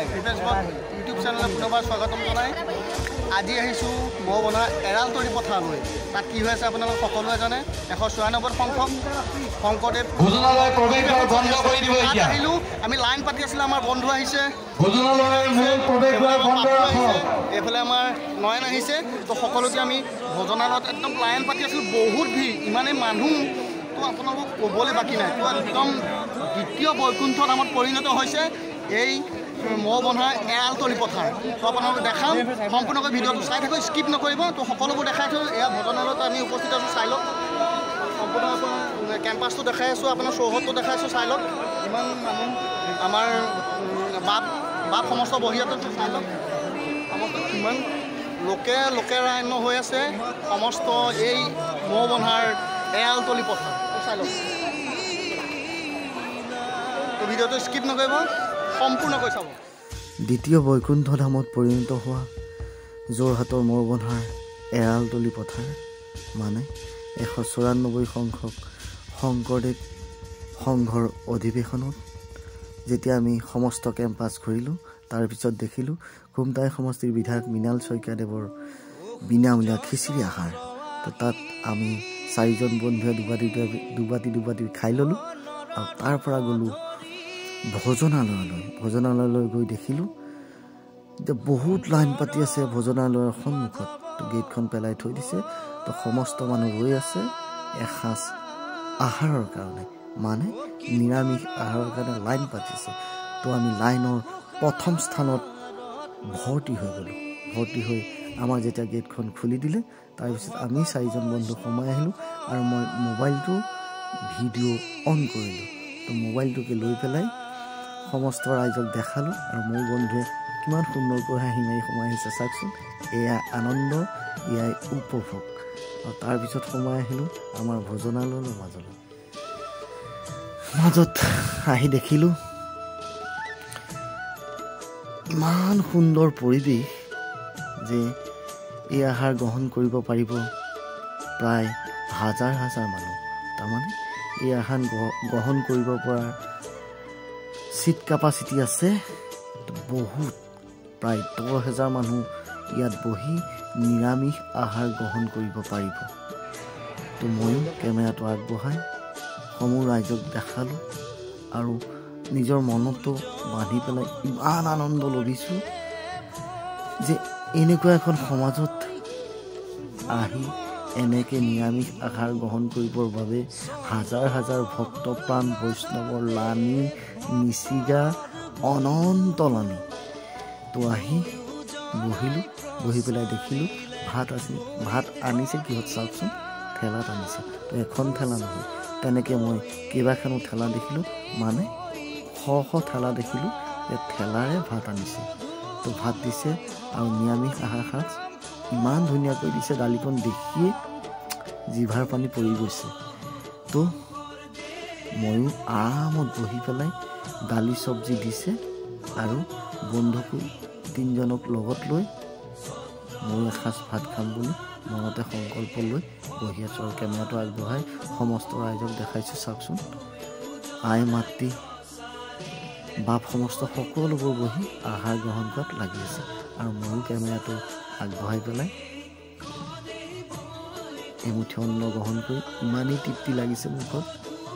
YouTube চেনেলে পুনৰবাৰ স্বাগতম জনাই আজি আহিছোঁ মই বনোৱা এৰালতলি পথাৰলৈ। তাত কি হৈ আছে আপোনালোক সকলোৱে জানে। 196 সংখ্যক শংকৰদেৱ ভোজনালয় প্ৰৱেশদ্বাৰ বন্ধ কৰি দিব এতিয়া। আহিলোঁ আমি লাইন পাতি আছিলোঁ, আমাৰ বন্ধু আহিছে। ভোজনালয়ৰ মূল প্ৰৱেশদ্বাৰ বন্ধ ৰাখক। এইফালে আমাৰ নয়ন আহিছে। তো সকলোকে আমি ভোজনালয়ত একদম লাইন পাতি আছিলোঁ, বহুত ভিৰ, ইমানেই মানুহ তো আপোনালোকক ক'বলৈ বাকী নাই। তো একদম দ্বিতীয় বৈকুণ্ঠ নামত পৰিণত হৈছে এই মহ বন্ধা এৰালতলি পথাৰ। তো আপোনালোকক দেখাম, সম্পূৰ্ণকৈ ভিডিঅ'টো চাই থাকক, স্কিপ নকৰিব। তো সকলোবোৰ দেখাই থৈ এয়া ভোজনালয়ত আমি উপস্থিত আছোঁ, চাই লওক। সম্পূৰ্ণ আপোনাৰ কেম্পাছটো দেখাই আছোঁ, আপোনাৰ চৌহদটো দেখাই আছোঁ, চাই লওক। ইমান মানুহ আমাৰ বাপ সমস্ত বহি আছে, চাই লওক। সমস্ত কিমান লোকেৰান্য হৈ আছে সমস্ত এই মহ বন্ধাৰ এৰালতলি পথাৰ। চাই লওক। তো ভিডিঅ'টো স্কিপ নকৰিব, সম্পূৰ্ণকৈ চাব। দ্বিতীয় বৈকুণ্ঠ ধামত পৰিণত হোৱা যোৰহাটৰ মহ বন্ধাৰ এৰালতলি পথাৰ মানে 194 সংখ্যক শংকৰদেৱ সংঘৰ অধিৱেশনত যেতিয়া আমি সমস্ত কেম্পাছ ঘূৰিলোঁ, তাৰপিছত দেখিলোঁ খুমটাই সমষ্টিৰ বিধায়ক মৃণাল শইকীয়াদেৱৰ বিনামূলীয়া খিচিৰি আহাৰ। তো তাত আমি 4জন বন্ধুৱে দুবাটি খাই ল'লোঁ আৰু তাৰ পৰা গ'লোঁ ভোজনালয়লৈ গৈ দেখিলোঁ যে বহুত লাইন পাতি আছে ভোজনালয়ৰ সন্মুখত। তো গেটখন পেলাই থৈ দিছে। তো সমস্ত মানুহ ৰৈ আছে এসাঁজ আহাৰৰ কাৰণে, মানে নিৰামিষ আহাৰৰ কাৰণে লাইন পাতিছে। তো আমি লাইনৰ প্ৰথম স্থানত ভৰ্তি হৈ গ'লোঁ। ভৰ্তি হৈ আমাৰ যেতিয়া গেটখন খুলি দিলে, তাৰপিছত আমি 4জন বন্ধু সোমাই আহিলোঁ আৰু মই মোবাইলটো ভিডিঅ' অন কৰিলোঁ। তো মোবাইলটোকে লৈ পেলাই সমস্ত ৰাইজক দেখালোঁ আৰু মোৰ বন্ধুৱে কিমান সুন্দৰকৈ হাঁহি মাৰি সোমাই আহিছে চাওকচোন। এয়া আনন্দ, এয়াই উপভোগ। আৰু তাৰপিছত সোমাই আহিলোঁ আমাৰ ভোজনালয়ৰ মাজত আহি দেখিলোঁ ইমান সুন্দৰ পৰিৱেশ যে এই আহাৰ গ্ৰহণ কৰিব পাৰিব প্ৰায় হাজাৰ মানুহ। তাৰমানে এই আহাৰ গ্ৰহণ কৰিব পৰা চিট কেপাচিটি আছে বহুত, প্ৰায় 10,000 মানুহ ইয়াত বহি নিৰামিষ আহাৰ গ্ৰহণ কৰিব পাৰিব। তো ময়ো কেমেৰাটো আগবঢ়াই সমূহ ৰাইজক দেখালোঁ আৰু নিজৰ মনতো বান্ধি পেলাই ইমান আনন্দ লভিছোঁ যে এনেকুৱা এখন সমাজত আহি এনেকৈ নিৰামিষ আহাৰ গ্ৰহণ কৰিবৰ বাবে হাজাৰ ভক্তপ্ৰাণ বৈষ্ণৱৰ লানি নিচিগা অনন্ত লানি। তো আহি বহিলোঁ, বহি পেলাই দেখিলোঁ ভাত আনিছে কিহত চাওকচোন, ঠেলাত আনিছে। তো এখন ঠেলা নহয়, তেনেকৈ মই কেইবাখনো ঠেলা দেখিলোঁ, মানে শ ঠেলা দেখিলোঁ যে ঠেলাৰে ভাত আনিছে। তো ভাত দিছে আৰু নিৰামিষ আহাৰ সাজ ইমান ধুনীয়াকৈ দিছে, দালিকণ দেখিয়ে জিভাৰ পানী পৰি গৈছে। তো ময়ো আৰামত বহি পেলাই দালি চব্জি দিছে আৰু বন্ধুকো 3জনক লগত লৈ ময়ো এসাঁজ ভাত খাম বুলি মনতে সংকল্প লৈ বহি আছোঁ আৰু কেমেৰাটো আগবঢ়াই সমস্ত ৰাইজক দেখাইছোঁ চাওকচোন। আই মাতৃ বাপ সমস্ত সকলোবোৰ বহি আহাৰ গ্ৰহণ কৰাত লাগি আছে আৰু ময়ো কেমেৰাটো আগবঢ়াই পেলাই এমুঠি অন্ন গ্ৰহণ কৰি ইমানেই তৃপ্তি লাগিছে মুখত,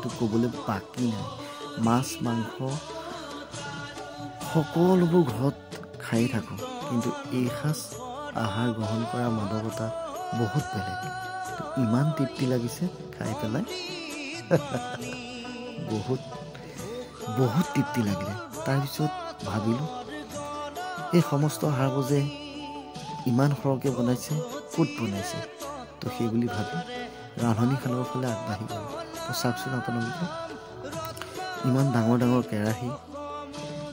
তো ক'বলৈ বাকী নাই। মাছ মাংস সকলোবোৰ ঘৰত খাই থাকোঁ, কিন্তু এই সাঁজ আহাৰ গ্ৰহণ কৰাৰ মাদকতা বহুত বেলেগ। তো ইমান তৃপ্তি লাগিছে খাই পেলাই বহুত তৃপ্তি লাগিলে। তাৰপিছত ভাবিলোঁ এই সমস্ত আহাৰবোৰ যে ইমান সৰহকৈ বনাইছে, ক'ত বনাইছে? তো সেইবুলি ভাবি ৰান্ধনীশালৰ ফালে আগবাঢ়ি গ'লোঁ। তো চাওকচোন আপোনালোকে ইমান ডাঙৰ কেৰাহী,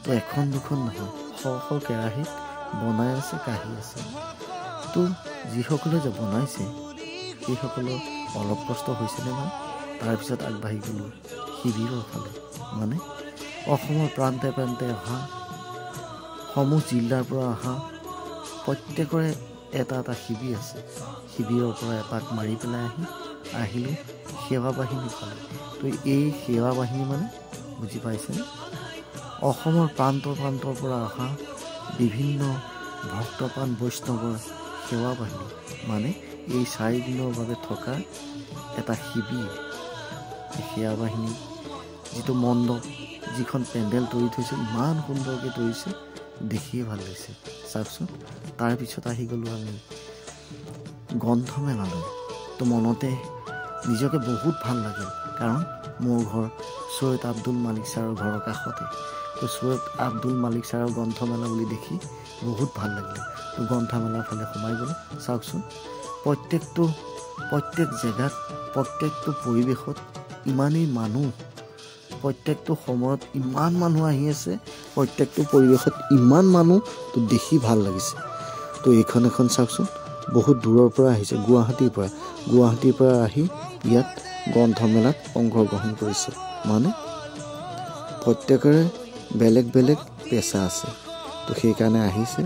তো এখন দুখন নহয়, শ কেৰাহীত বনাই আছে, কাঢ়ি আছে। তো যিসকলে যে বনাইছে সেইসকলৰ অলপ কষ্ট হৈছেনে বাৰু? তাৰপিছত আগবাঢ়ি গ'লোঁ শিবিৰৰ ফালে, মানে অসমৰ প্ৰান্তে অহা সমূহ জিলাৰ পৰা অহা প্ৰত্যেকৰে এটা শিবিৰ আছে। শিবিৰৰ পৰা এপাক মাৰি পেলাই আহিলোঁ সেৱা বাহিনী ফালে। তো এই সেৱা বাহিনী মানে বুজি পাইছেনে? অসমৰ প্ৰান্তৰ পৰা অহা বিভিন্ন ভক্তপ্ৰাণ বৈষ্ণৱৰ সেৱা বাহিনী মানে এই 4 দিনৰ বাবে থকা এটা শিবিৰ। সেৱা বাহিনী যিটো মণ্ডপ যিখন পেণ্ডেল তৰি থৈছে ইমান সুন্দৰকৈ তৰিছে, দেখিয়ে ভাল লাগিছে চাওকচোন। তাৰপিছত আহি গ'লোঁ আমি গ্ৰন্থমেলালৈ। তো মনতে নিজকে বহুত ভাল লাগিল, কাৰণ মোৰ ঘৰ সৈয়দ আব্দুল মালিক ছাৰৰ ঘৰৰ কাষতে। তো সৈয়দ আব্দুল মালিক ছাৰৰ গ্ৰন্থমেলা বুলি দেখি বহুত ভাল লাগিলে। তো গ্ৰন্থমেলাৰ ফালে সোমাই গ'লোঁ। চাওকচোন প্ৰত্যেক জেগাত প্ৰত্যেকটো পৰিৱেশত ইমানেই মানুহ, প্ৰত্যেকটো সময়ত ইমান মানুহ আহি আছে, প্ৰত্যেকটো পৰিৱেশত ইমান মানুহ, তো দেখি ভাল লাগিছে। তো এইখন এখন চাওকচোন বহুত দূৰৰ পৰা আহিছে, গুৱাহাটীৰ পৰা আহি ইয়াত গ্ৰন্থমেলাত অংশগ্ৰহণ কৰিছে। মানে প্ৰত্যেকৰে বেলেগ বেলেগ পেচা আছে, তো সেইকাৰণে আহিছে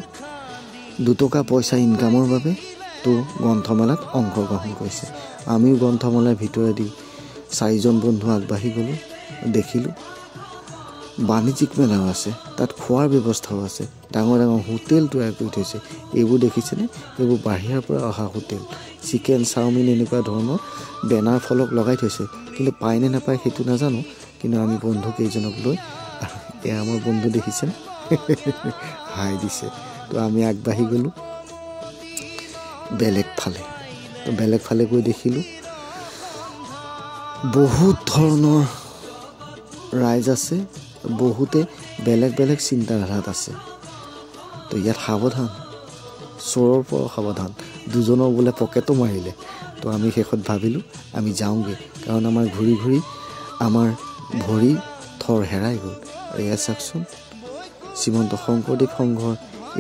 2 টকা পইচা ইনকামৰ বাবে, তো গ্ৰন্থমেলাত অংশগ্ৰহণ কৰিছে। আমিও গ্ৰন্থমেলাৰ ভিতৰেদি 4জন বন্ধু আগবাঢ়ি গ'লোঁ। দেখিলোঁ বাণিজ্যিক মেলাও আছে, তাত খোৱাৰ ব্যৱস্থাও আছে, ডাঙৰ হোটেল তৈয়াৰ কৰি থৈছে। এইবোৰ দেখিছেনে? এইবোৰ বাহিৰৰ পৰা অহা হোটেল, চিকেন, চাওমিন এনেকুৱা ধৰণৰ বেনাৰ ফলক লগাই থৈছে, কিন্তু পায় নে নাপায় সেইটো নাজানো। কিন্তু আমি বন্ধু কেইজনক লৈ, এয়া আমাৰ বন্ধু দেখিছেনে হাই দিছে। তো আমি আগবাঢ়ি গ'লোঁ বেলেগ ফালে গৈ দেখিলোঁ বহুত ধৰণৰ ৰাইজ আছে, বহুতে বেলেগ বেলেগ চিন্তাধাৰাত আছে। তো ইয়াত সাৱধান, চোৰৰ পৰা সাৱধান। 2জনৰ বোলে পকেটো মাৰিলে। তো আমি শেষত ভাবিলোঁ আমি যাওঁগৈ, কাৰণ আমাৰ ঘূৰি ঘূৰি আমাৰ ভৰি থৰ হেৰাই গ'ল। এয়া চাওকচোন শ্ৰীমন্ত শংকৰদেৱ সংঘৰ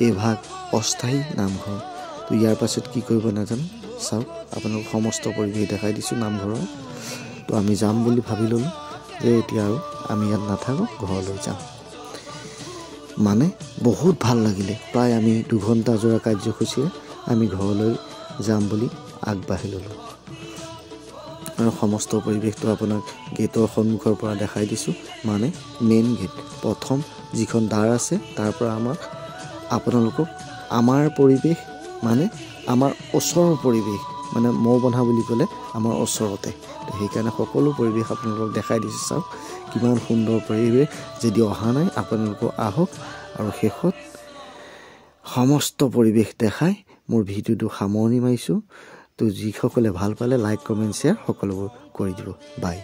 এইভাগ অস্থায়ী নামঘৰ। তো ইয়াৰ পাছত কি কৰিব নাজানো, চাওক আপোনালোক সমস্ত পৰিৱেশ দেখাই দিছোঁ নামঘৰৰ। তো আমি যাম বুলি ভাবি ল'লোঁ যে এতিয়া আৰু আমি ইয়াত নাথাকোঁ, ঘৰলৈ যাম। মানে বহুত ভাল লাগিলে। প্ৰায় আমি 2 ঘণ্টা যোৰা কাৰ্যসূচীৰে আমি ঘৰলৈ যাম বুলি আগবাঢ়ি ল'লোঁ। আৰু সমস্ত পৰিৱেশটো আপোনাক গেটৰ সন্মুখৰ পৰা দেখাই দিছোঁ। মানে মেইন গেট, প্ৰথম যিখন দ্বাৰ আছে তাৰ পৰা আপোনালোকক আমাৰ পৰিৱেশ, মানে আমাৰ ওচৰৰ পৰিৱেশ, মানে মৌ বন্ধা বুলি ক'লে আমাৰ ওচৰতে। তো সেইকাৰণে সকলো পৰিৱেশ আপোনালোকক দেখাই দিছোঁ। চাওক কিমান সুন্দৰ পৰিৱেশ। যদি অহা নাই আপোনালোকক আহক, আৰু শেষত সমস্ত পৰিৱেশ দেখাই মোৰ ভিডিঅ'টো সামৰণি মাৰিছোঁ। তো যিসকলে ভাল পালে লাইক, কমেণ্ট, শ্বেয়াৰ সকলোবোৰ কৰি দিব। বাই।